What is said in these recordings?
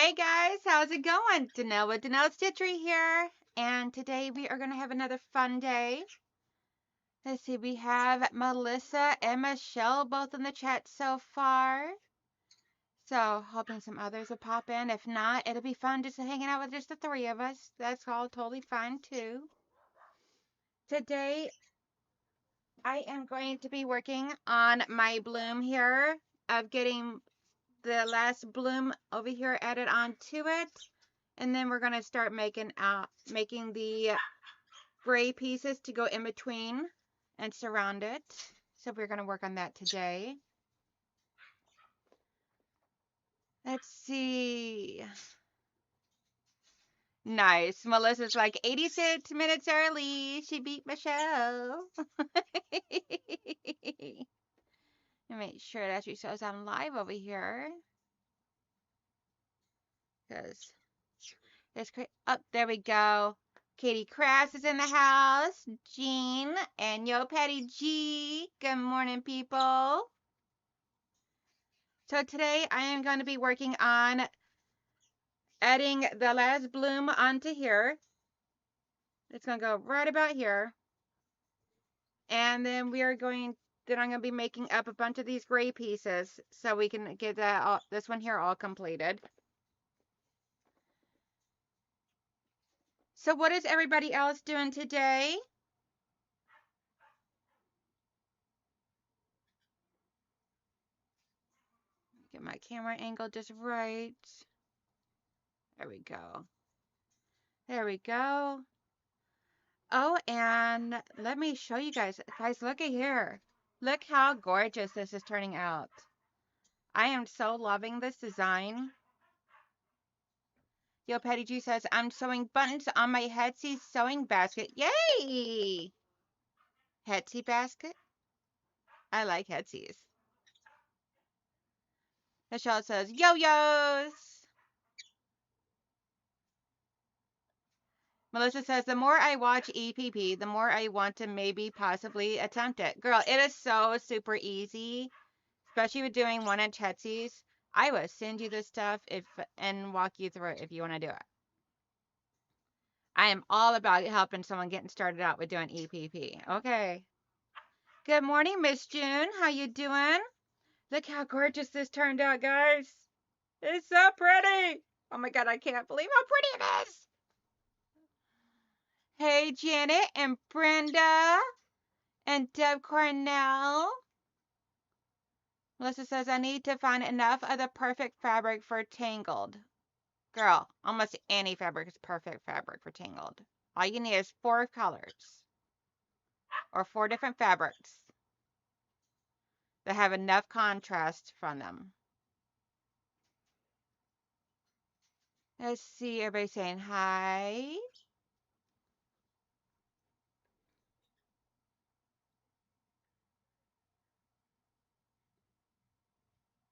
Hey guys, how's it going? Donnell with donnellsstitchery here, and today we are going to have another fun day. Let's see, we have Melissa and Michelle both in the chat so far. So, hoping some others will pop in. If not, it'll be fun just hanging out with just the three of us. That's all totally fine too. Today, I am going to be working on my bloom here of getting the last bloom over here added onto it. And then we're going to start making the gray pieces to go in between and surround it. So we're going to work on that today. Let's see. Nice. Melissa's like 86 minutes early. She beat Michelle. Make sure that she shows I'm live over here. Because it's great. Oh, there we go. Katie Crass is in the house. Jean and Yo Patty G. Good morning, people. So today I am going to be working on adding the last bloom onto here. It's going to go right about here. And then I'm going to be making up a bunch of these gray pieces so we can get this one here all completed. So what is everybody else doing today? Get my camera angle just right. There we go. There we go. Oh, and let me show you guys. Guys, look at here. Look how gorgeous this is turning out. I am so loving this design. Yo, Patty G says, I'm sewing buttons on my Etsy sewing basket. Yay! Etsy basket? I like Etsy's. Michelle says, yo-yos! Melissa says, the more I watch EPP, the more I want to maybe possibly attempt it. Girl, it is so super easy, especially with doing 1-inch Etsy's. I will send you this stuff and walk you through it if you want to do it. I am all about helping someone getting started out with doing EPP. Okay. Good morning, Miss June. How you doing? Look how gorgeous this turned out, guys. It's so pretty. Oh my God, I can't believe how pretty it is. Hey, Janet and Brenda and Deb Cornell. Melissa says, I need to find enough of the perfect fabric for Tangled. Girl, almost any fabric is perfect fabric for Tangled. All you need is 4 colors or 4 different fabrics that have enough contrast from them. Let's see, everybody saying hi.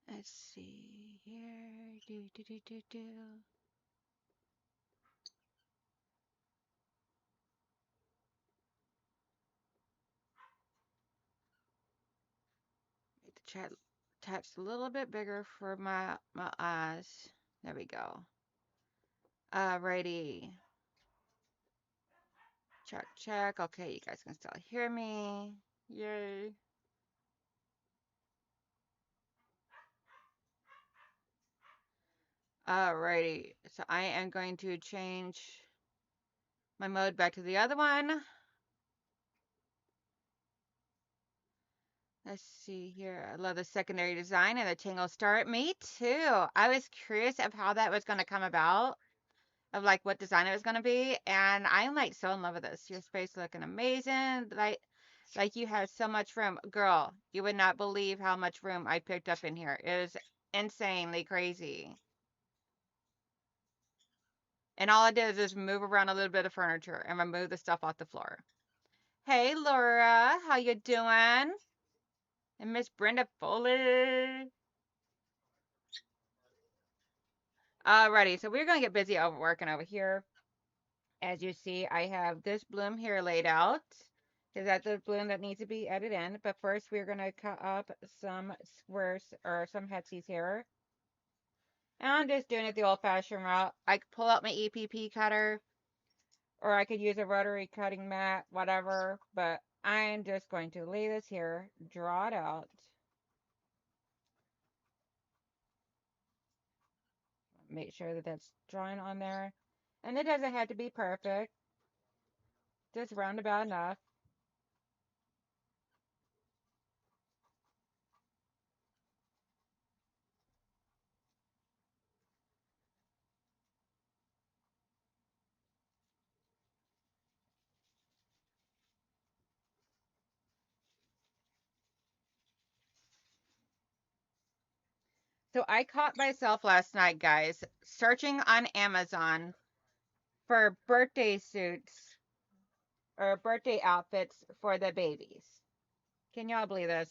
Let's see here. Do. Make the chat text a little bit bigger for my eyes. There we go. Alrighty. Check. Okay, you guys can still hear me. Yay. Alrighty. So I am going to change my mode back to the other one. Let's see here. I love the secondary design and the Tangle Star. Me too. I was curious of how that was going to come about, of like what design it was going to be, and I'm like so in love with this. Your space looking amazing. Like you have so much room. Girl, you would not believe how much room I picked up in here. It is insanely crazy. And all I did is just move around a little bit of furniture and remove the stuff off the floor. Hey Laura, how you doing? And Miss Brenda Foley. Alrighty, so we're gonna get busy over working over here. As you see, I have this bloom here laid out. Is that the bloom that needs to be added in? But first, we're gonna cut up some squares or some hetsies here. And I'm just doing it the old-fashioned route. I could pull out my EPP cutter, or I could use a rotary cutting mat, whatever. But I'm just going to lay this here, draw it out. Make sure that that's drawing on there. And it doesn't have to be perfect, just roundabout enough. So I caught myself last night, guys, searching on Amazon for birthday suits or birthday outfits for the babies. Can y'all believe this?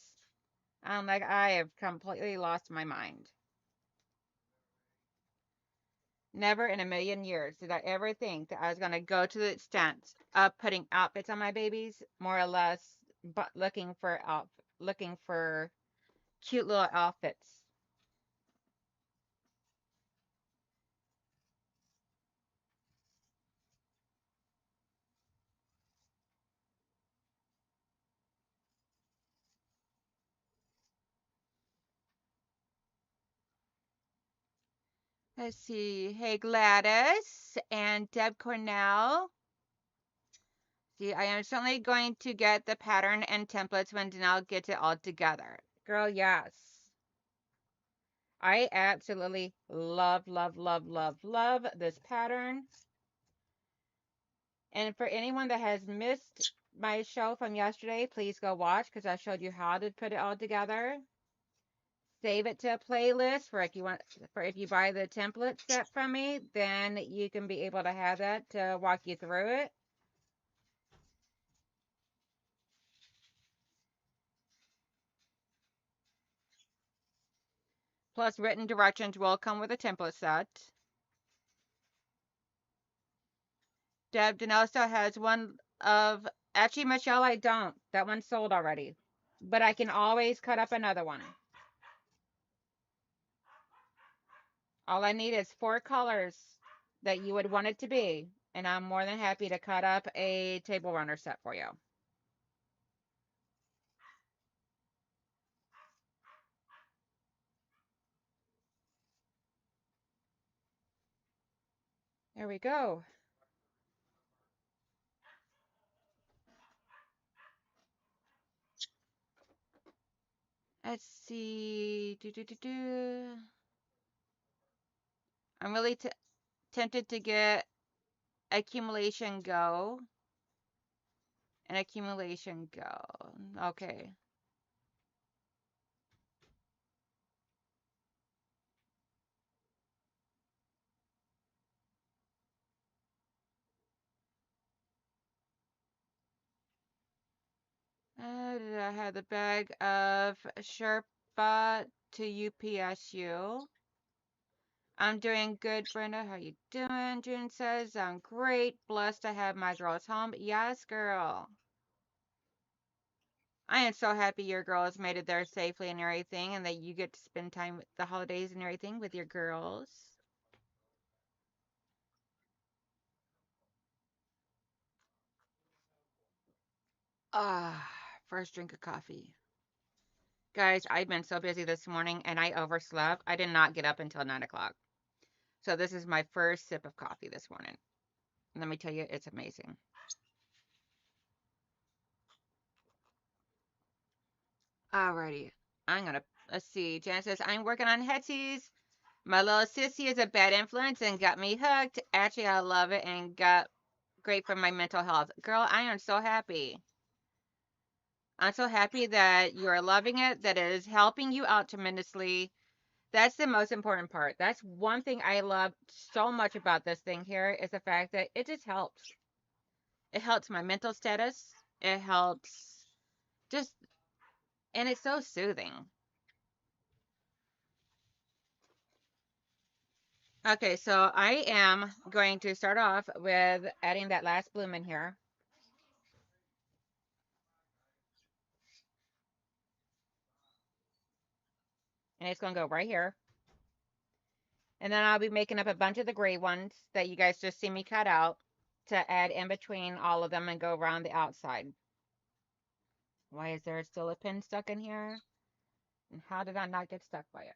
I'm like, I have completely lost my mind. Never in a million years did I ever think that I was going to go to the extent of putting outfits on my babies, more or less, but looking for cute little outfits. Let's see. Hey, Gladys and Deb Cornell. See, I am certainly going to get the pattern and templates when Danelle gets it all together. Girl, yes. I absolutely love, love, love, love, love this pattern. And for anyone that has missed my show from yesterday, please go watch because I showed you how to put it all together. Save it to a playlist for if you buy the template set from me, then you can be able to have that to walk you through it. Plus, written directions will come with a template set. Deb Denosto has one of, actually, Michelle, I don't. That one's sold already. But I can always cut up another one. All I need is 4 colors that you would want it to be. And I'm more than happy to cut up a table runner set for you. There we go. Let's see. I'm really tempted to get accumulation go and accumulation go. Okay. Did I have the bag of Sherpa to UPSU? I'm doing good, Brenda. How you doing? June says, I'm great. Blessed to have my girls home. Yes, girl. I am so happy your girls made it there safely and everything, and that you get to spend time with the holidays and everything with your girls. Ah, first drink of coffee. Guys, I've been so busy this morning and I overslept. I did not get up until 9 o'clock. So this is my first sip of coffee this morning. Let me tell you, it's amazing. Alrighty. Let's see. Jan says, I'm working on Hetsy's. My little sissy is a bad influence and got me hooked. Actually, I love it and got great for my mental health. Girl, I am so happy. I'm so happy that you are loving it, that it is helping you out tremendously. That's the most important part. That's one thing I love so much about this thing here is the fact that it just helps. It helps my mental status. It helps just, and it's so soothing. Okay, so I am going to start off with adding that last bloom in here. And it's going to go right here. And then I'll be making up a bunch of the gray ones that you guys just see me cut out to add in between all of them and go around the outside. Why is there still a pin stuck in here? And how did I not get stuck by it?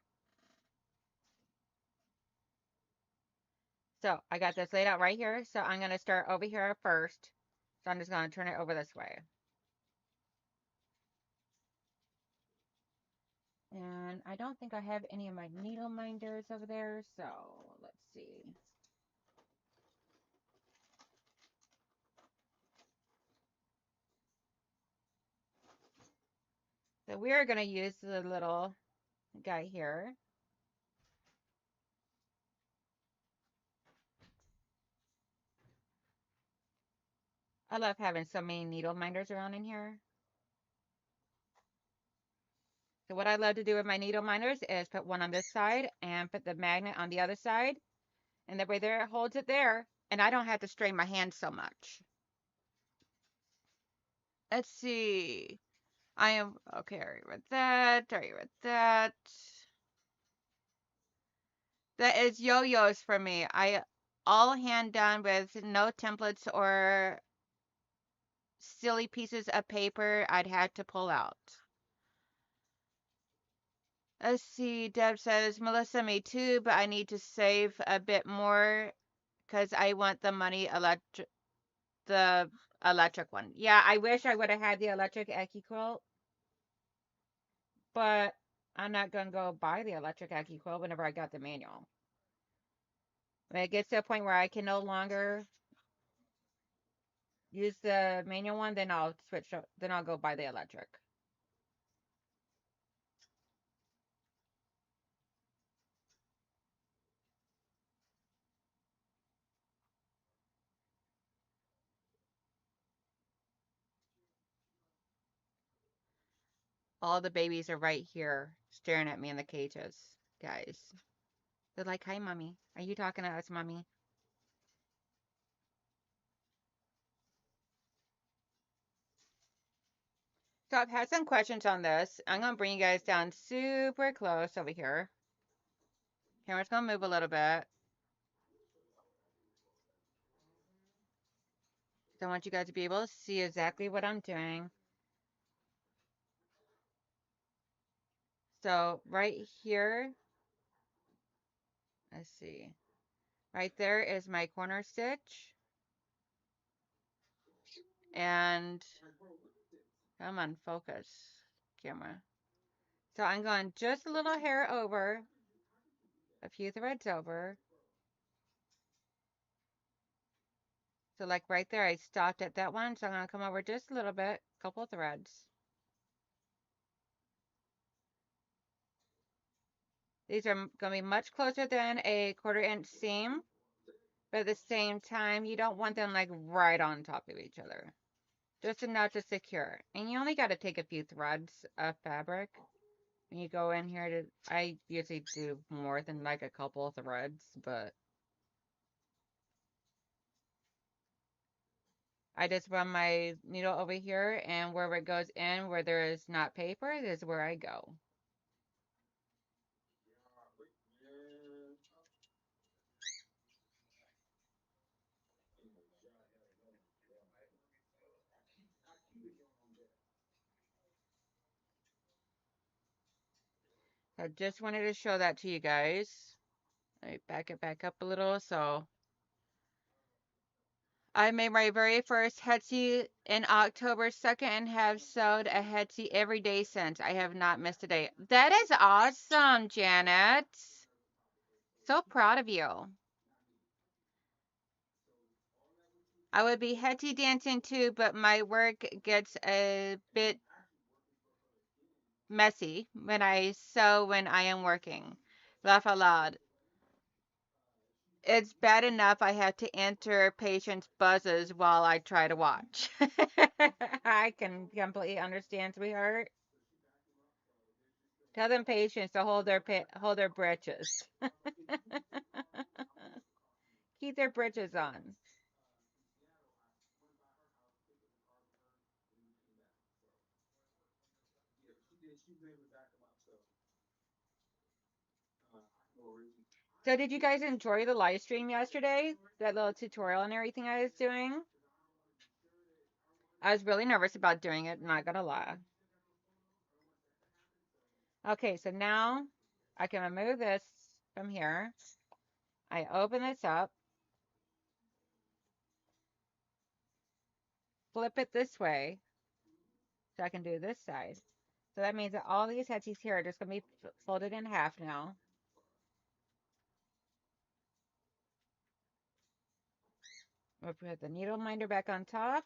So I got this laid out right here. So I'm going to start over here first. So I'm just going to turn it over this way. And I don't think I have any of my needle minders over there. So let's see. So we are going to use the little guy here. I love having so many needle minders around in here. So what I love to do with my needle minders is put one on this side and put the magnet on the other side. And that way there it holds it there. And I don't have to strain my hand so much. Let's see. I am okay, alright with that. Alright with that. That is yo-yos for me. I all hand done with no templates or silly pieces of paper I'd had to pull out. Let's see, Deb says, Melissa, me too, but I need to save a bit more because I want the electric one. Yeah, I wish I would have had the electric Eki quilt, but I'm not going to go buy the electric Eki quilt whenever I got the manual. When it gets to a point where I can no longer use the manual one, then I'll switch, then I'll go buy the electric. All the babies are right here staring at me in the cages, guys. They're like, hi, mommy. Are you talking to us, mommy? So I've had some questions on this. I'm going to bring you guys down super close over here. Camera's going to move a little bit. So I want you guys to be able to see exactly what I'm doing. So right here, let's see. Right there is my corner stitch. And come on, focus, camera. So I'm going just a little hair over, a few threads over. So like right there, I stopped at that one. So I'm going to come over just a little bit, couple of threads. These are going to be much closer than a 1/4 inch seam. But at the same time, you don't want them like right on top of each other. Just enough to secure. And you only got to take a few threads of fabric. When you go in here to, I usually do more than like a couple of threads, but I just run my needle over here, and wherever it goes in, where there is not paper, is where I go. I just wanted to show that to you guys. Let me back it back up a little. So I made my very first Etsy in October 2nd and have sewed a Etsy every day since. I have not missed a day. That is awesome, Janet. So proud of you. I would be Etsy dancing too, but my work gets a bit messy when I sew when I am working. Laugh aloud. It's bad enough I have to enter patients' buzzes while I try to watch. I can completely understand, sweetheart. Tell them patients to hold their britches. Keep their britches on. So did you guys enjoy the live stream yesterday? That little tutorial and everything I was doing? I was really nervous about doing it, not gonna lie. Okay, so now I can remove this from here. I open this up, flip it this way, so I can do this side. So that means that all these headsies here are just gonna be folded in half now. We'll put the needle minder back on top,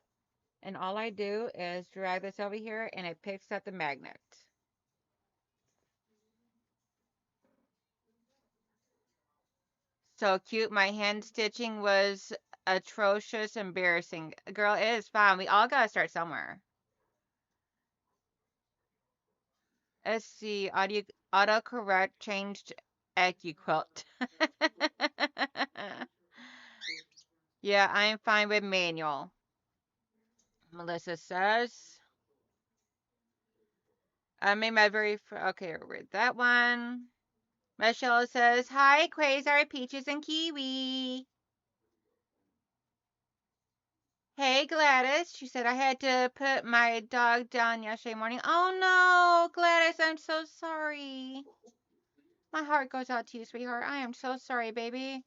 and all I do is drag this over here and it picks up the magnet. So cute. My hand stitching was atrocious, embarrassing. Girl, it is fine. We all gotta start somewhere. Let's see. Autocorrect changed EquiQuilt. Yeah, I'm fine with manual. Melissa says. I made my very okay, read that one. Michelle says, hi, Quasar, Peaches, and Kiwi. Hey, Gladys. She said, I had to put my dog down yesterday morning. Oh, no, Gladys, I'm so sorry. My heart goes out to you, sweetheart. I am so sorry, baby.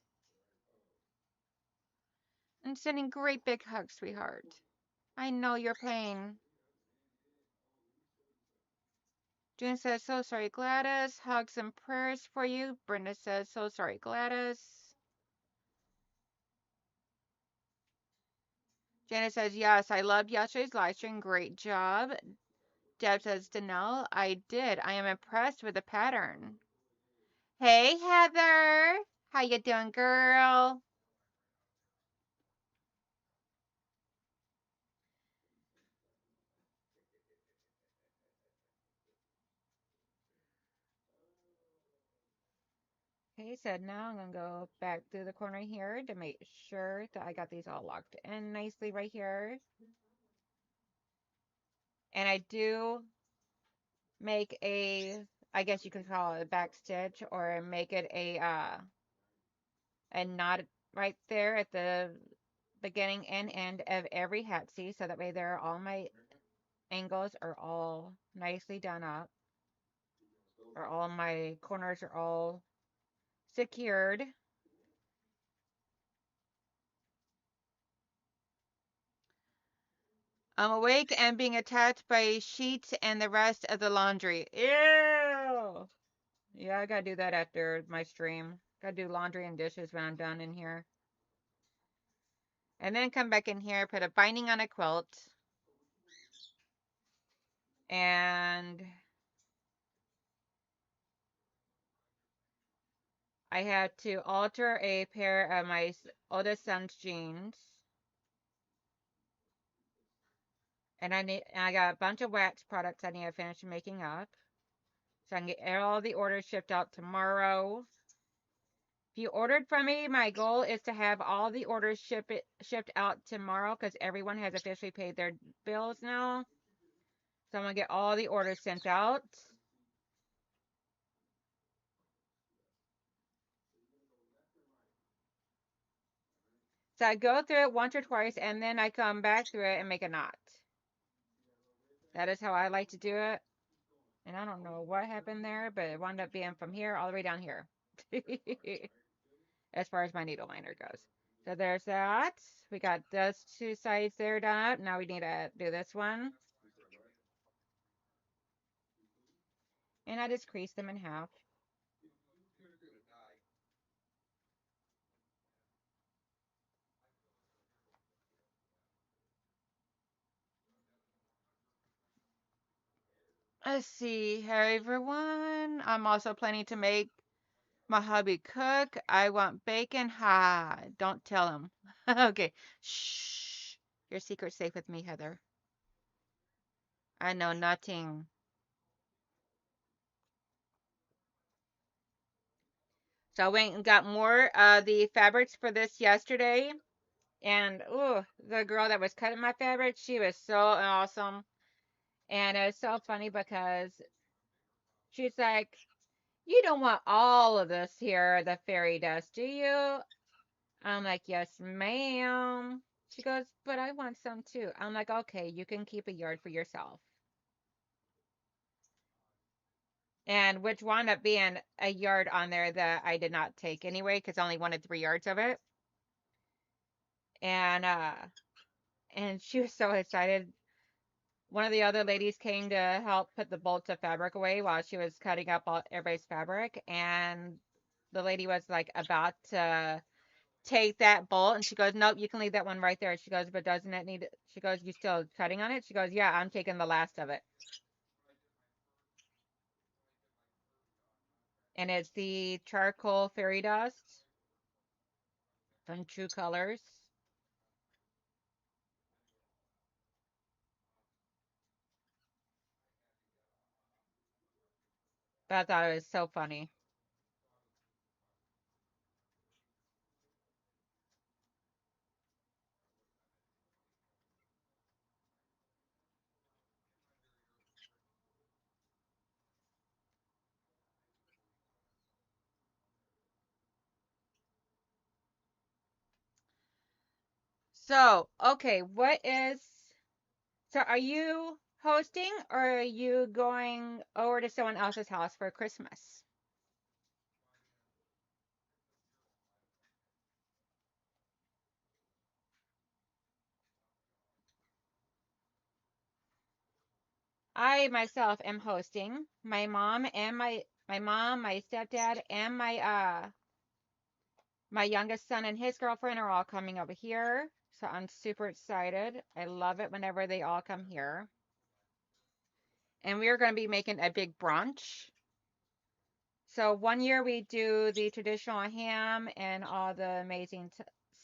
I'm sending great big hugs, sweetheart. I know your pain. June says, so sorry, Gladys. Hugs and prayers for you. Brenda says, so sorry, Gladys. Janet says, yes, I loved yesterday's live stream. Great job. Deb says, Danelle, I did. I am impressed with the pattern. Hey, Heather. How you doing, girl? Okay, so now I'm going to go back through the corner here to make sure that I got these all locked in nicely right here. And I do make a, I guess you could call it a back stitch or make it a knot right there at the beginning and end of every hat C, so that way there all my angles are all nicely done up, or all my corners are all secured. I'm awake and being attacked by sheets and the rest of the laundry. Ew! Yeah, I gotta do that after my stream. Gotta do laundry and dishes when I'm done in here. And then come back in here, put a binding on a quilt. And I had to alter a pair of my oldest son's jeans. And I got a bunch of wax products I need to finish making up. So I can get all the orders shipped out tomorrow. If you ordered from me, my goal is to have all the orders shipped out tomorrow, because everyone has officially paid their bills now. So I'm going to get all the orders sent out. So I go through it once or twice, and then I come back through it and make a knot. That is how I like to do it. And I don't know what happened there, but it wound up being from here all the way down here. As far as my needle liner goes. So there's that. We got those two sides there done up. Now we need to do this one. And I just crease them in half. Let's see. Hey everyone. I'm also planning to make my hubby cook. I want bacon. Ha. Don't tell him. Okay. Shh. Your secret's safe with me, Heather. I know nothing. So I went and got more of the fabrics for this yesterday. And oh, the girl that was cutting my fabric, she was so awesome. And it was so funny because she's like, You don't want all of this here, the fairy dust, do you? I'm like, yes, ma'am. She goes, but I want some too. I'm like, okay, you can keep a yard for yourself. And which wound up being a yard on there that I did not take anyway, because I only wanted 3 yards of it. And she was so excited. One of the other ladies came to help put the bolts of fabric away while she was cutting up all everybody's fabric, and the lady was like about to take that bolt, and she goes, nope, you can leave that one right there. She goes, but doesn't it need, she goes, you still cutting on it? She goes, yeah, I'm taking the last of it. And it's the charcoal fairy dust from True Colors. But I thought it was so funny. So, okay, so are you hosting or are you going over to someone else's house for Christmas? I myself am hosting. My stepdad and my youngest son and his girlfriend are all coming over here. So I'm super excited. I love it whenever they all come here. And we are going to be making a big brunch. So one year we do the traditional ham and all the amazing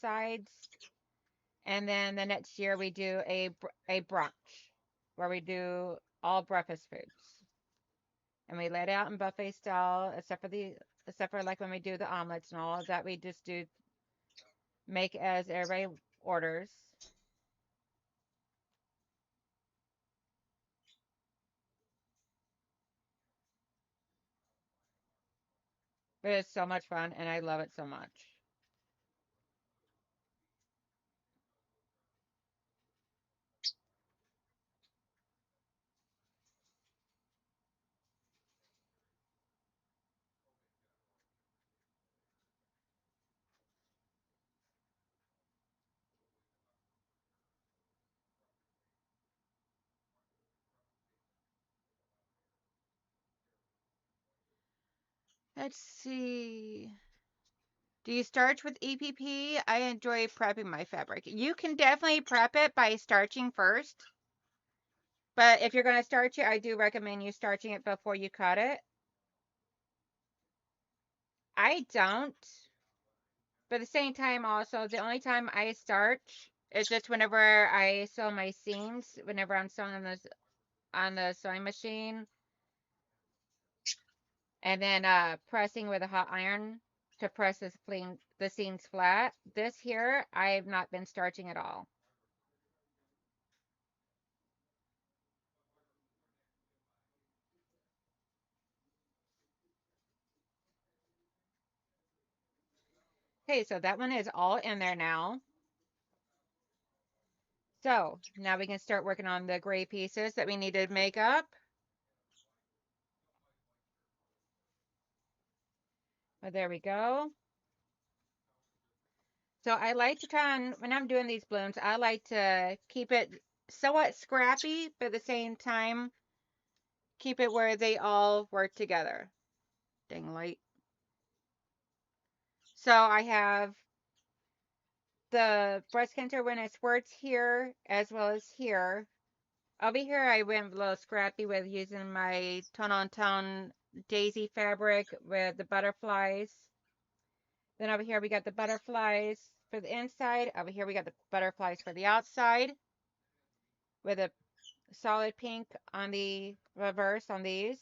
sides. And then the next year we do a brunch where we do all breakfast foods. And we lay it out in buffet style, except for like when we do the omelets and all of that, we just do make as everybody orders. But it's so much fun and I love it so much. Let's see. Do you starch with EPP? I enjoy prepping my fabric. You can definitely prep it by starching first. But if you're going to starch it, I do recommend you starching it before you cut it. I don't. But at the same time, also, the only time I starch is just whenever I sew my seams, whenever I'm sewing on the sewing machine, and then pressing with a hot iron to press the seams flat. This here, I've not been starching at all. Okay, so that one is all in there now. So now we can start working on the gray pieces that we need to make up. But there we go. So I like to try and, when I'm doing these blooms, I like to keep it somewhat scrappy, but at the same time, keep it where they all work together. Dang light. So I have the breast cancer when it squirts here as well as here. Over here, I went a little scrappy with using my tone on tone daisy fabric with the butterflies. Then over here, we got the butterflies for the inside. Over here, we got the butterflies for the outside with a solid pink on the reverse on these.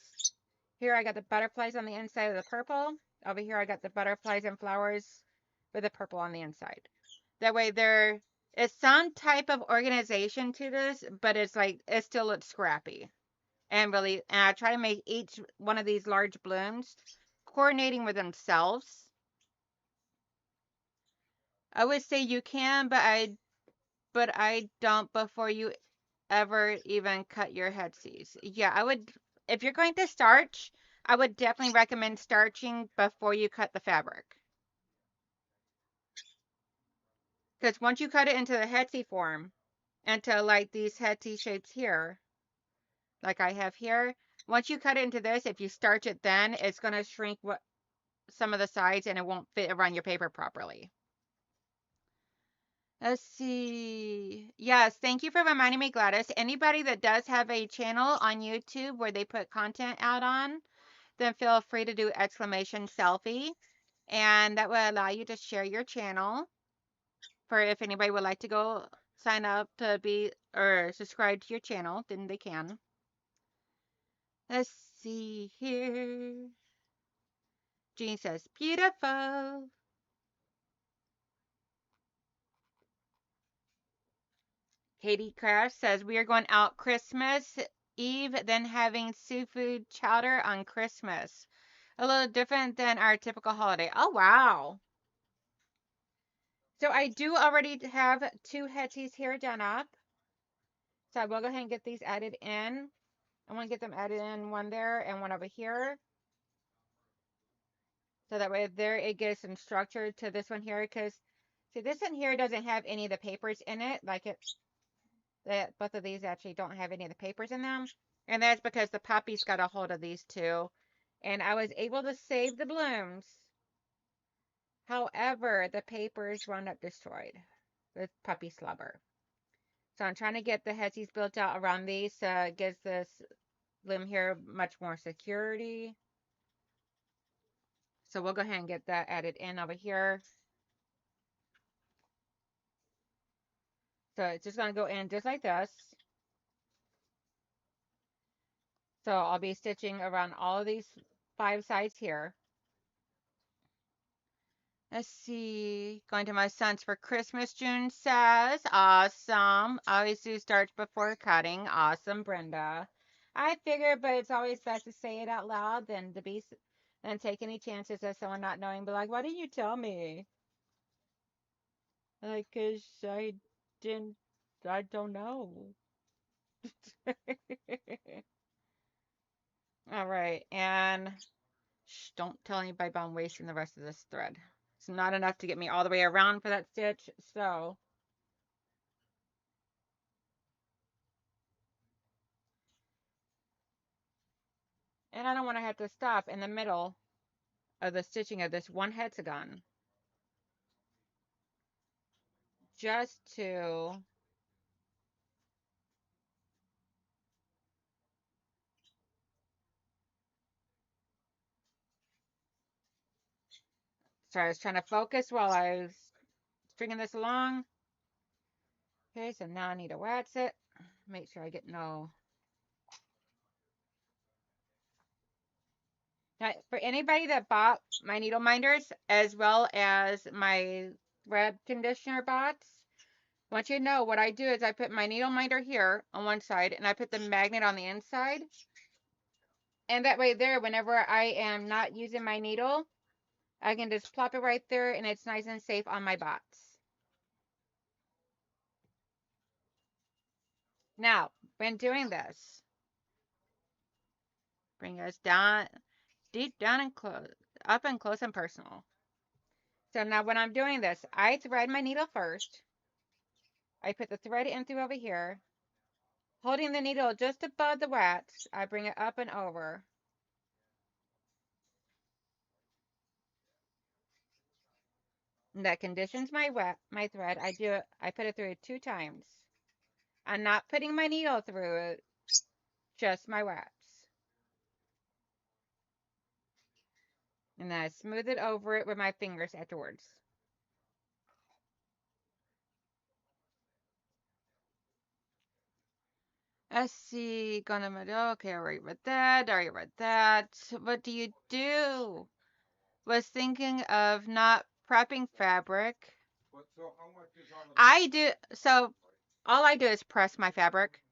Here, I got the butterflies on the inside of the purple. Over here, I got the butterflies and flowers with the purple on the inside. That way there is some type of organization to this, but it's like, it still looks scrappy. And I try to make each one of these large blooms coordinating with themselves. I would say you can, but I don't before you ever even cut your headsies. Yeah, I would, if you're going to starch, I would definitely recommend starching before you cut the fabric. Because once you cut it into the headsy form, into like these headsy shapes here, like I have here, once you cut it into this, if you starch it then, it's going to shrink some of the sides and it won't fit around your paper properly. Let's see. Yes, thank you for reminding me, Gladys. Anybody that does have a channel on YouTube where they put content out on, then feel free to do exclamation selfie. And that will allow you to share your channel for if anybody would like to go sign up to be or subscribe to your channel, then they can. Let's see here. Jean says, beautiful. Katie Crash says, we are going out Christmas Eve, then having seafood chowder on Christmas. A little different than our typical holiday. Oh, wow. So I do already have 2 headsies here done up. So I will go ahead and get these added in. I want to get them added in, one there and one over here. So that way there it gives some structure to this one here. Because, see, this one here doesn't have any of the papers in it. Like that both of these actually don't have any of the papers in them. And that's because the puppies got a hold of these 2. And I was able to save the blooms. However, the papers wound up destroyed. The puppy slobber. So I'm trying to get the headsies built out around these so it gives this loom here much more security. So we'll go ahead and get that added in over here. So it's just going to go in just like this. So I'll be stitching around all of these 5 sides here. Let's see. Going to my son's for Christmas, June says. Awesome. Always do starch before cutting. Awesome, Brenda. I figured, but it's always best to say it out loud than take any chances of someone not knowing. But like, why didn't you tell me? Like, 'cause I don't know. All right, and shh, don't tell anybody about I'm wasting the rest of this thread. It's not enough to get me all the way around for that stitch, so. And I don't want to have to stop in the middle of the stitching of this one hexagon just to sorry, I was trying to focus while I was stringing this along. Okay, so now I need to wax it. Make sure I get no. Now, for anybody that bought my needle minders as well as my thread conditioner bots, I want you to know what I do is I put my needle minder here on one side and I put the magnet on the inside. And that way there, whenever I am not using my needle, I can just plop it right there and it's nice and safe on my bots. Now, when doing this, bring us down, deep down and close, up and close and personal. So now when I'm doing this, I thread my needle first. I put the thread in through over here. Holding the needle just above the wax, I bring it up and over. And that conditions my thread. I put it through it 2 times. I'm not putting my needle through it, just my wax. And then I smooth it over it with my fingers afterwards. Let's see, okay, I already read that. What do you do? Was thinking of not prepping fabric. I do, so all I do is press my fabric,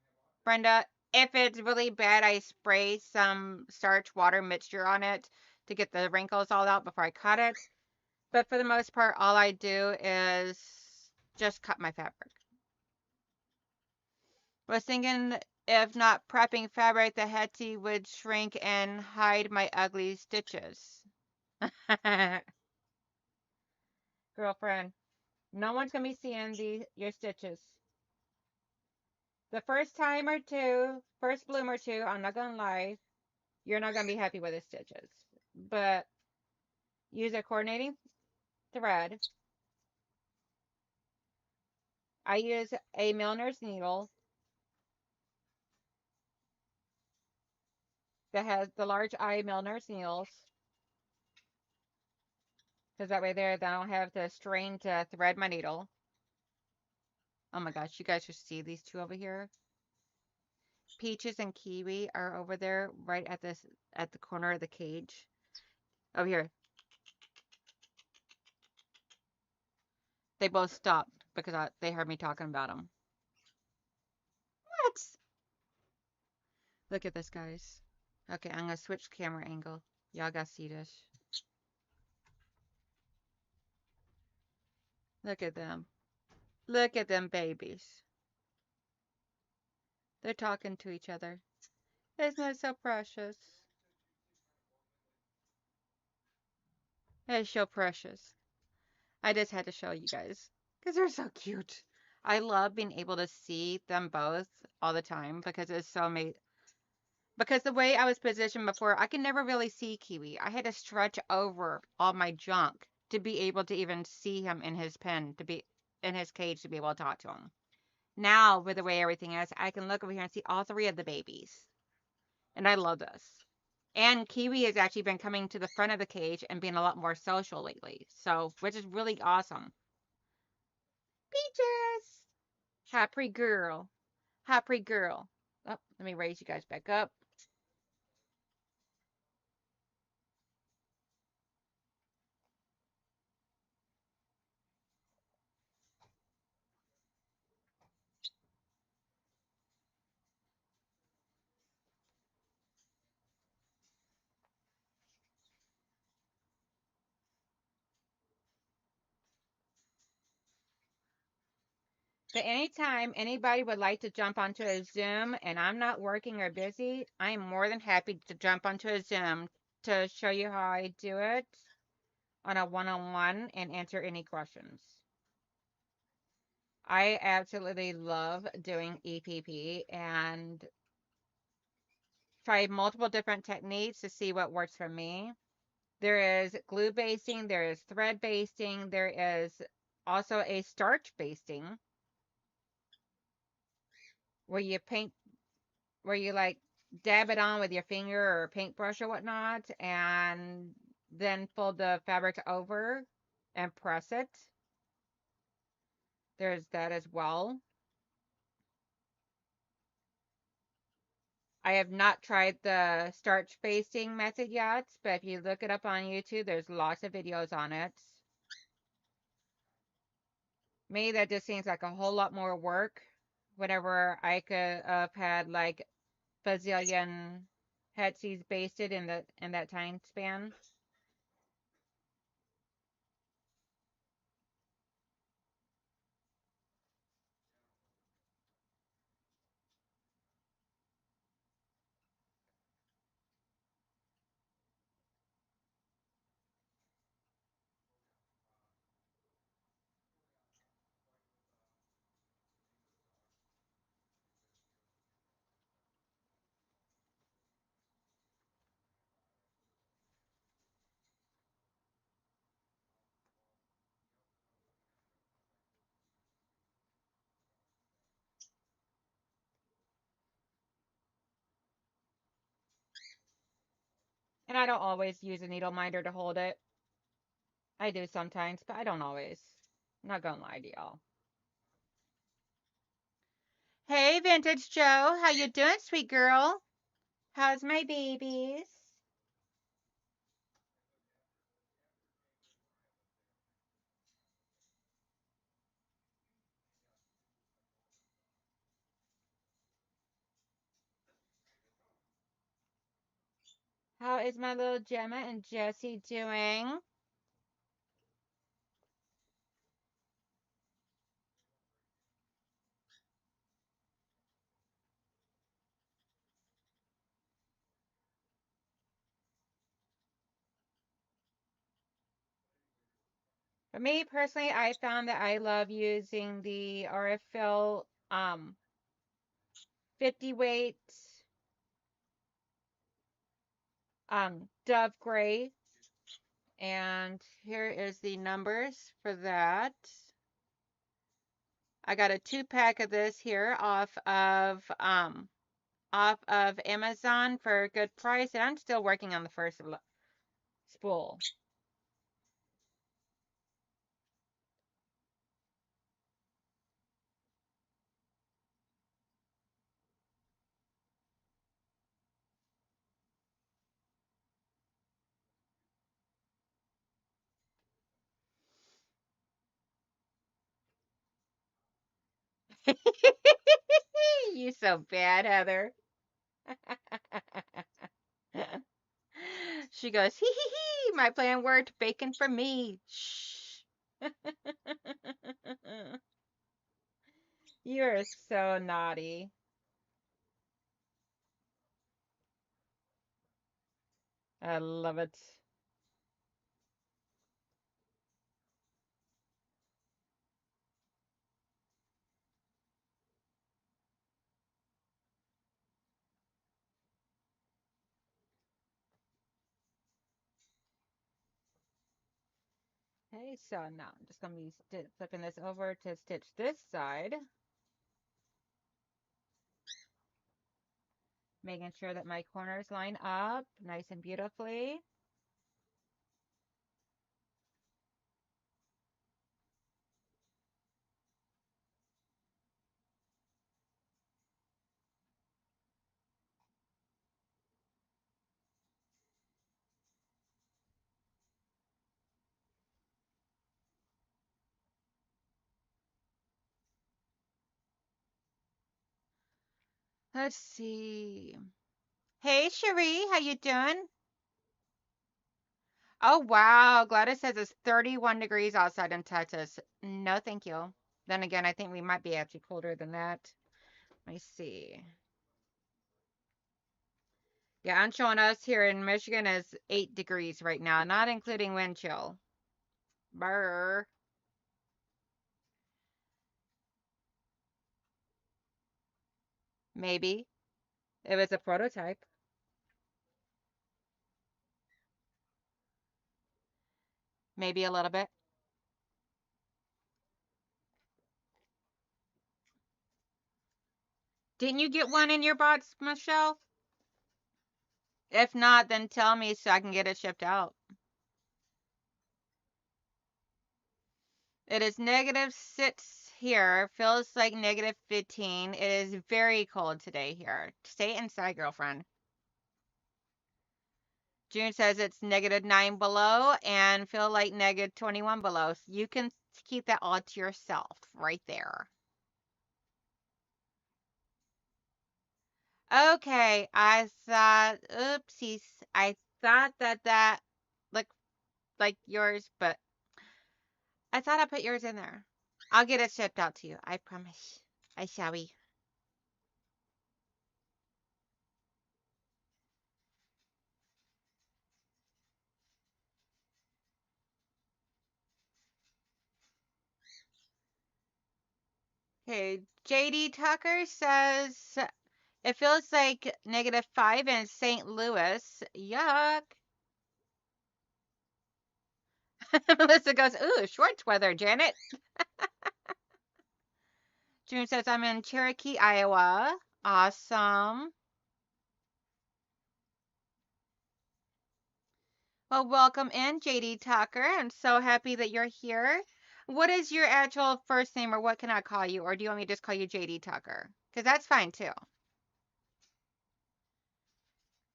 Brenda. If it's really bad, I spray some starch water mixture on it to get the wrinkles all out before I cut it. But for the most part, all I do is just cut my fabric. Was thinking if not prepping fabric, the Hetty would shrink and hide my ugly stitches. Girlfriend, no one's gonna be seeing your stitches. The first time or two, first bloom or two, I'm not gonna lie, you're not gonna be happy with the stitches. But use a coordinating thread. I use a milliner's needle that has the large eye milliner's needles, because that way there, then I don't have to strain to thread my needle. Oh my gosh, you guys should see these two over here. Peaches and Kiwi are over there right at the corner of the cage. Over here. They both stopped because they heard me talking about them. What? Look at this, guys. Okay, I'm gonna switch camera angle. Y'all gotta see this. Look at them. Look at them babies. They're talking to each other. Isn't it so precious? It's so precious. I just had to show you guys because they're so cute. I love being able to see them both all the time because it's so amazing. Because the way I was positioned before, I could never really see Kiwi. I had to stretch over all my junk to be able to even see him in his pen, to be in his cage, to be able to talk to him. Now, with the way everything is, I can look over here and see all three of the babies. And I love this. And Kiwi has actually been coming to the front of the cage and being a lot more social lately. So, which is really awesome. Peaches! Happy girl. Happy girl. Oh, let me raise you guys back up. But anytime anybody would like to jump onto a Zoom and I'm not working or busy, I am more than happy to jump onto a Zoom to show you how I do it on a one-on-one and answer any questions. I absolutely love doing EPP and try multiple different techniques to see what works for me. There is glue basting, there is thread basting, there is also a starch basting where you paint, where you like dab it on with your finger or a paintbrush or whatnot, and then fold the fabric over and press it. There's that as well. I have not tried the starch basting method yet, but if you look it up on YouTube, there's lots of videos on it. Me, that just seems like a whole lot more work whenever I could have had like bazillion Hetsies basted in that time span. And I don't always use a needle minder to hold it. I do sometimes, but I don't always. I'm not gonna lie to y'all. Hey, Vintage Joe, how you doing, sweet girl? How's my babies? How is my little Gemma and Jessie doing? For me personally, I found that I love using the RFL 50 weight Dove Gray. And here is the numbers for that. I got a 2-pack of this here off of Amazon for a good price, and I'm still working on the first spool. You so bad, Heather. She goes, hee hee hee, my plan worked, bacon for me. Shh. You're so naughty. I love it. Okay, so now I'm just going to be flipping this over to stitch this side, making sure that my corners line up nice and beautifully. Let's see. Hey, Cherie, how you doing? Oh, wow. Gladys says it's 31 degrees outside in Texas. No, thank you. Then again, I think we might be actually colder than that. Let me see. Yeah, I'm showing us here in Michigan is 8 degrees right now, not including wind chill. Brr. Maybe. It was a prototype. Maybe a little bit. Didn't you get one in your box, Michelle? If not, then tell me so I can get it shipped out. It is -6 here. Feels like -15. It is very cold today here. Stay inside, girlfriend. June says it's -9 below and feel like -21 below. So you can keep that all to yourself right there. Okay, I thought, oopsies. I thought that looked like yours, but I thought I put yours in there. I'll get it shipped out to you. I promise. I shall be. Okay, JD Tucker says it feels like -5 in St. Louis. Yuck. Melissa goes, ooh, shorts weather, Janet. June says I'm in Cherokee, Iowa. Awesome. Well, welcome in, JD Tucker. I'm so happy that you're here. What is your actual first name, or what can I call you? Or do you want me to just call you JD Tucker? Because that's fine too.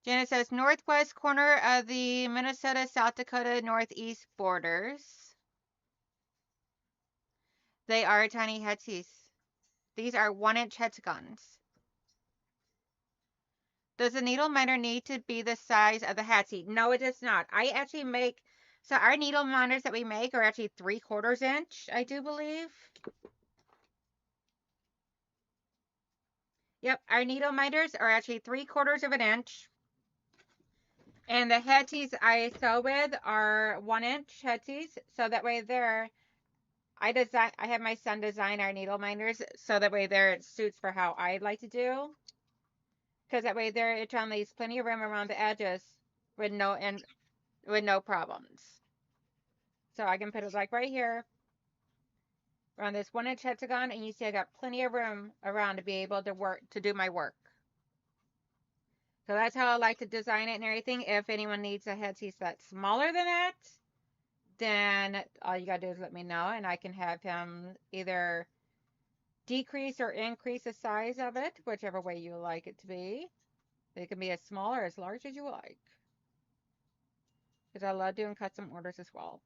Janet says northwest corner of the Minnesota, South Dakota, northeast borders. They are tiny hetsies. These are 1-inch hexagons. Does the needle minder need to be the size of the Hatsy? No, it does not. I actually make, so our needle minders that we make are actually 3/4 inch, I do believe. Yep, our needle minders are actually 3/4 of an inch. And the headsies I sew with are 1 inch headsies. So that way I have my son design our needle minders so that way there it suits for how I like to do. Because that way there it leaves plenty of room around the edges with no problems. So I can put it like right here around this 1 inch hexagon, and you see I got plenty of room around to be able to do my work. So that's how I like to design it and everything. If anyone needs a headpiece that's smaller than that, then all you gotta do is let me know, and I can have him either decrease or increase the size of it, whichever way you like it to be. It can be as small or as large as you like. Because I love doing custom orders as well.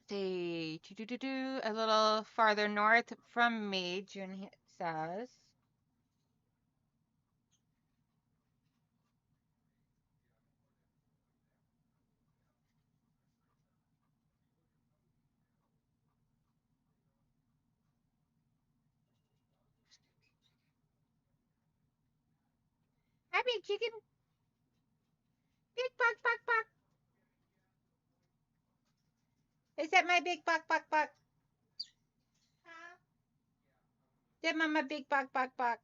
See, a little farther north from me, June says. Hi, big chicken. Big buck, buck, buck. Is that my big buck, buck, buck? Huh? That mama big buck, buck, buck.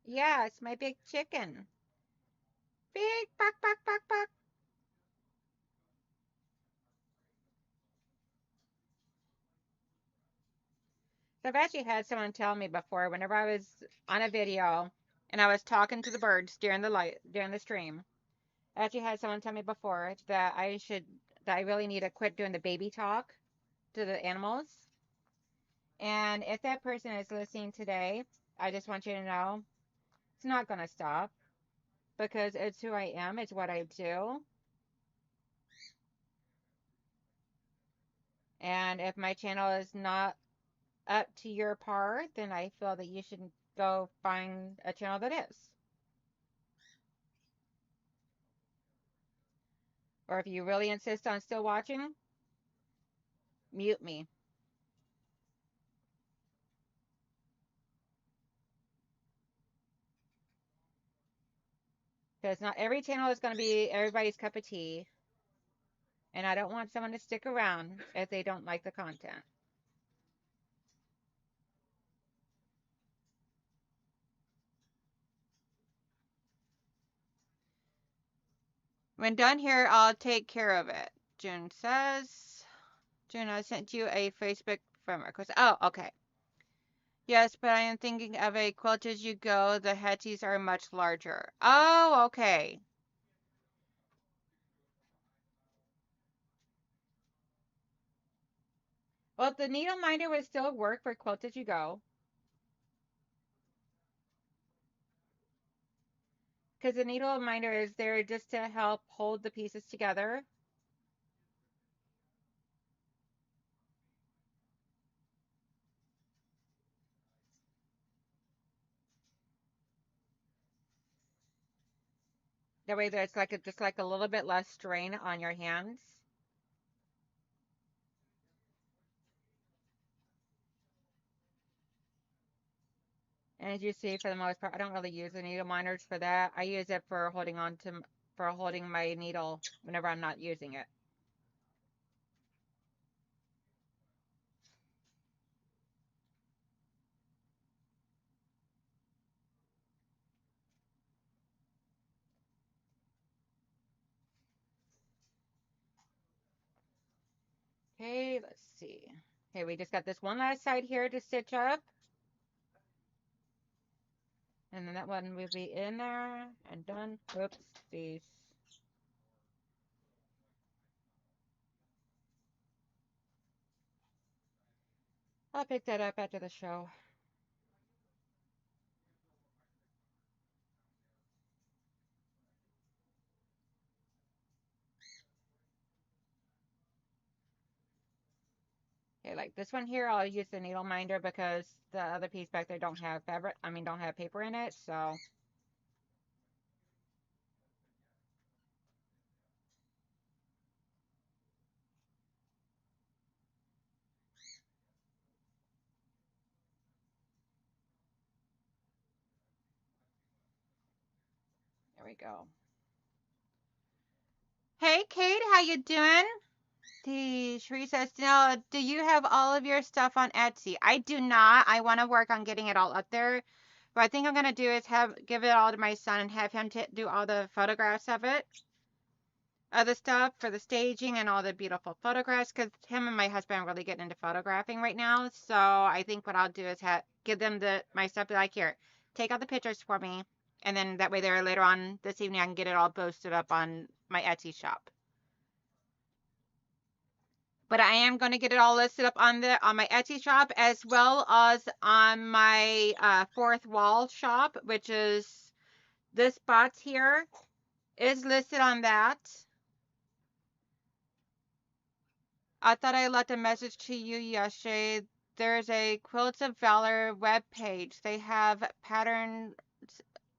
Yeah, it's my big chicken. Big buck, buck, buck, buck. So I've actually had someone tell me before whenever I was on a video and I was talking to the birds during the stream. I actually had someone tell me before that I really need to quit doing the baby talk to the animals. And if that person is listening today, I just want you to know it's not going to stop because it's who I am, it's what I do. And if my channel is not up to your par, then I feel that you should go find a channel that is. Or if you really insist on still watching, mute me. Because not every channel is going to be everybody's cup of tea. And I don't want someone to stick around if they don't like the content. When done here, I'll take care of it. June says. June, I sent you a Facebook friend request. Oh, okay. Yes, but I am thinking of a quilt as you go. The headsies are much larger. Oh, okay. Well, the needle minder would still work for quilt as you go. Because the needle minder is there just to help hold the pieces together. That way there's just like a little bit less strain on your hands. And as you see, for the most part, I don't really use the needle minders for that. I use it for holding my needle whenever I'm not using it. Okay, let's see. Okay, we just got this one last side here to stitch up. And then that one will be in there and done. Oops, these. I'll pick that up after the show. Okay, like this one here, I'll use the needle minder because the other piece back there don't have fabric, don't have paper in it, so. There we go. Hey, Kate, how you doing? Sheree says, "No, do you have all of your stuff on Etsy?" I do not. I want to work on getting it all up there. What I think I'm gonna do is give it all to my son and have him do all the photographs of it, other stuff for the staging and all the beautiful photographs. Because him and my husband are really getting into photographing right now. So I think what I'll do is give them my stuff. Like, here, take out the pictures for me, and then that way there later on this evening I can get it all posted up on my Etsy shop. But I am going to get it all listed up on my Etsy shop as well as on my fourth wall shop, which is this box here is listed on that. I thought I left a message to you yesterday. There's a Quilts of Valor web page. They have patterns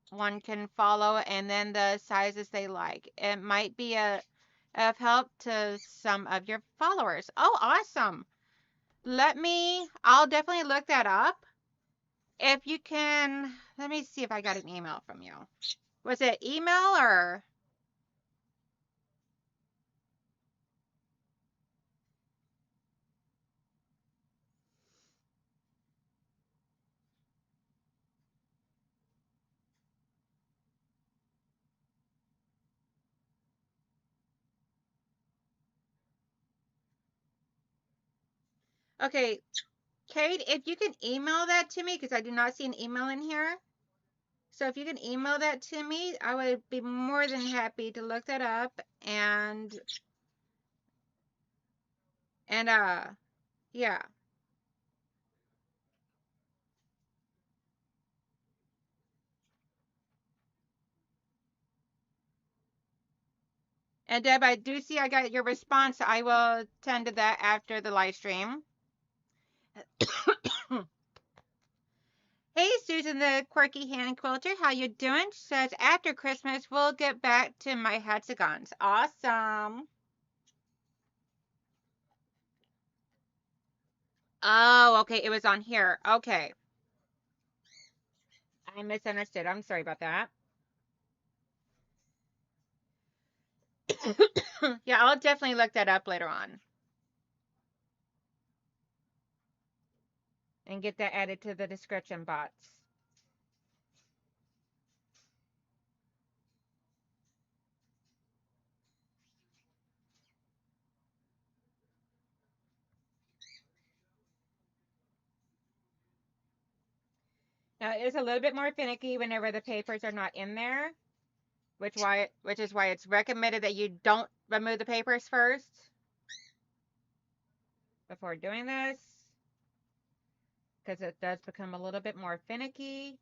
one can follow and then the sizes they like. It might be of help to some of your followers. Oh, awesome. I'll definitely look that up. If you can, let me see if I got an email from you. Was it email or? Okay, Kate, if you can email that to me, because I do not see an email in here. So if you can email that to me, I would be more than happy to look that up and yeah. And Deb, I do see I got your response. I will tend to that after the live stream. Hey, Susan, the quirky hand quilter, how you doing? She says, after Christmas, we'll get back to my hexagons. Awesome. Oh, okay, it was on here. Okay. I misunderstood. I'm sorry about that. Yeah, I'll definitely look that up later on and get that added to the description box. Now, it is a little bit more finicky whenever the papers are not in there, which is why it's recommended that you don't remove the papers first before doing this, because it does become a little bit more finicky,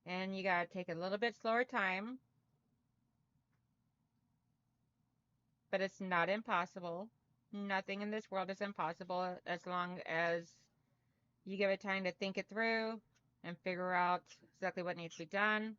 and you gotta take a little bit slower time, but it's not impossible. Nothing in this world is impossible as long as you give it time to think it through and figure out exactly what needs to be done.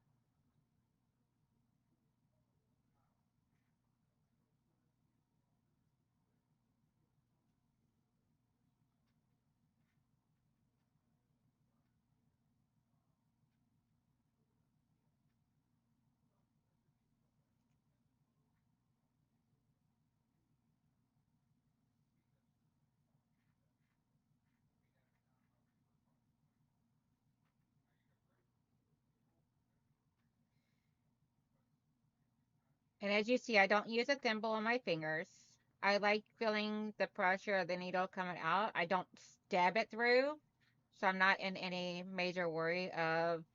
And as you see, I don't use a thimble on my fingers. I like feeling the pressure of the needle coming out. I don't stab it through, so I'm not in any major worry of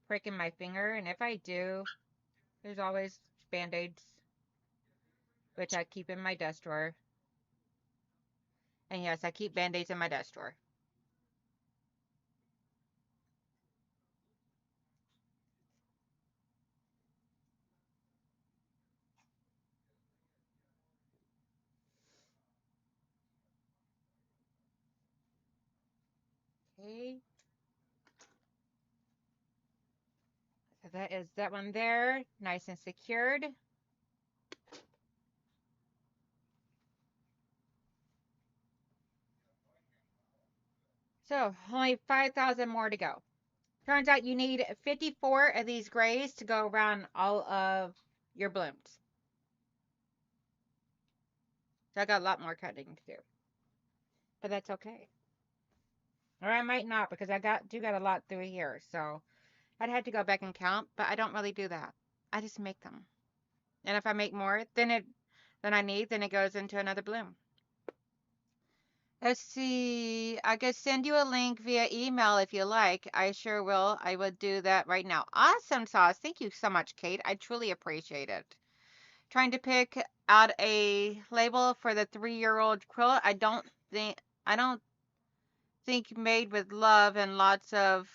pricking my finger. And if I do, there's always Band-Aids, which I keep in my desk drawer. And yes, I keep band-aids in my desk drawer. Okay. So that is that one there, nice and secured. So only 5,000 more to go. Turns out you need 54 of these grays to go around all of your blooms. So I got a lot more cutting to do. But that's okay. Or I might not because I do got a lot through here. So I'd have to go back and count, but I don't really do that. I just make them. And if I make more than it goes into another bloom. Let's see. I could send you a link via email if you like. I sure will. I would do that right now. Awesome sauce. Thank you so much, Kate. I truly appreciate it. Trying to pick out a label for the 3-year-old quilt. I don't think made with love and lots of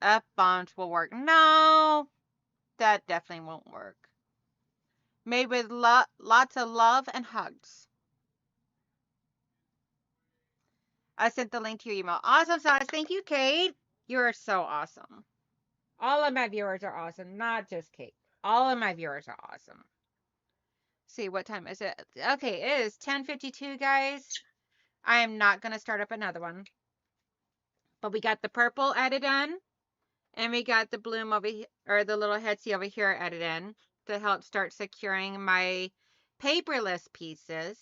F-bombs will work. No, that definitely won't work. Made with lots of love and hugs. I sent the link to your email. Awesome sauce. Thank you, Kate. You are so awesome. All of my viewers are awesome, not just Kate. All of my viewers are awesome. See, what time is it? Okay, it is 10:52, guys. I am not going to start up another one. But we got the purple added in. And we got the bloom over here, or the little headsy over here added in to help start securing my paperless pieces.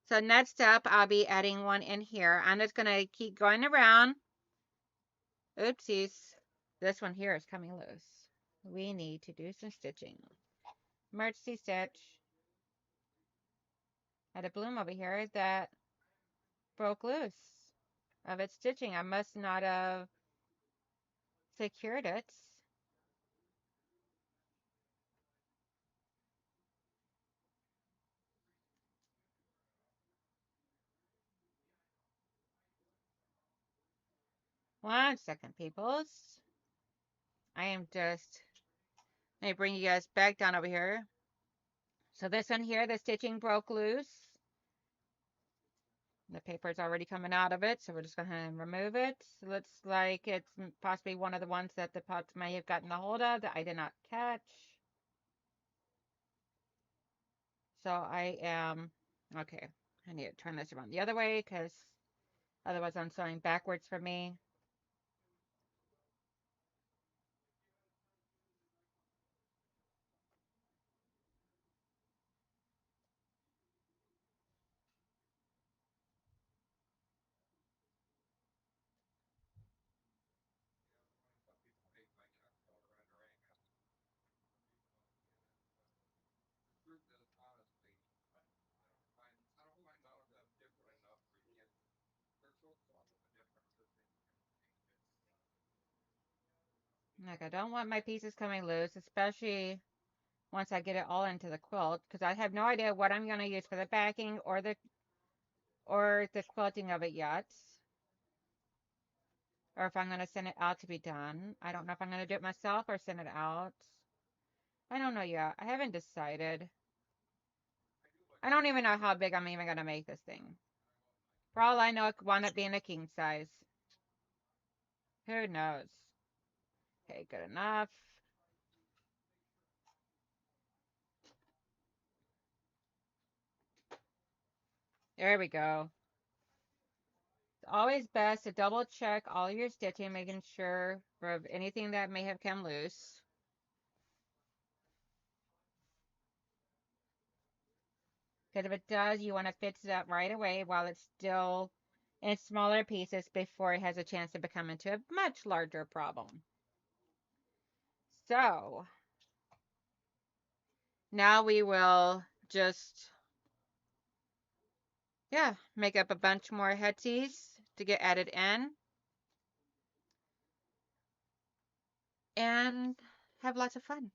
So next up, I'll be adding one in here. I'm just going to keep going around. Oopsies. This one here is coming loose. We need to do some stitching. Emergency stitch. Had a bloom over here that broke loose of its stitching. I must not have secured it. One second, peoples. I am just, let me bring you guys back down over here. So this one here, the stitching broke loose. The paper is already coming out of it, so we're just going to remove it. Looks like it's possibly one of the ones that the pots may have gotten a hold of that I did not catch. So I am, okay, I need to turn this around the other way because otherwise I'm sewing backwards for me. Like I don't want my pieces coming loose, especially once I get it all into the quilt, because I have no idea what I'm going to use for the backing or the quilting of it yet. Or if I'm going to send it out to be done. I don't know if I'm going to do it myself or send it out. I don't know yet. I haven't decided. I don't even know how big I'm even going to make this thing. For all I know, it could wind up being a king size. Who knows? Okay, good enough. There we go. It's always best to double check all your stitching, making sure of anything that may have come loose. Because if it does, you want to fix it up right away while it's still in smaller pieces before it has a chance to become into a much larger problem. So now we will just, yeah, make up a bunch more headsies to get added in and have lots of fun.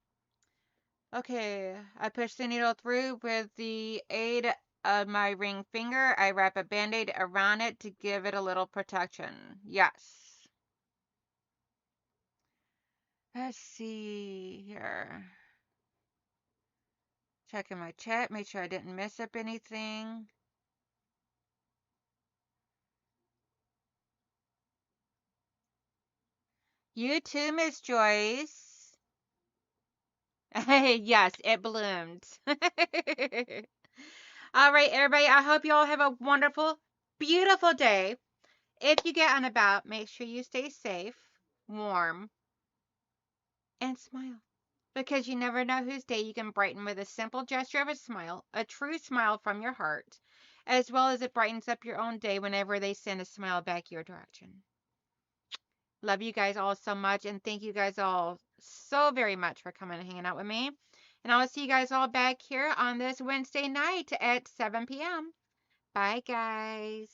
Okay, I pushed the needle through with the aid of my ring finger. I wrap a band-aid around it to give it a little protection. Yes. Let's see here. Checking my chat, make sure I didn't mess up anything. You too, Miss Joyce. Yes, it bloomed. All right, everybody, I hope you all have a wonderful, beautiful day. If you get on about, make sure you stay safe, warm, and smile. Because you never know whose day you can brighten with a simple gesture of a smile, a true smile from your heart, as well as it brightens up your own day whenever they send a smile back your direction. Love you guys all so much, and thank you guys all so very much for coming and hanging out with me. And I will see you guys all back here on this Wednesday night at 7 p.m. Bye, guys.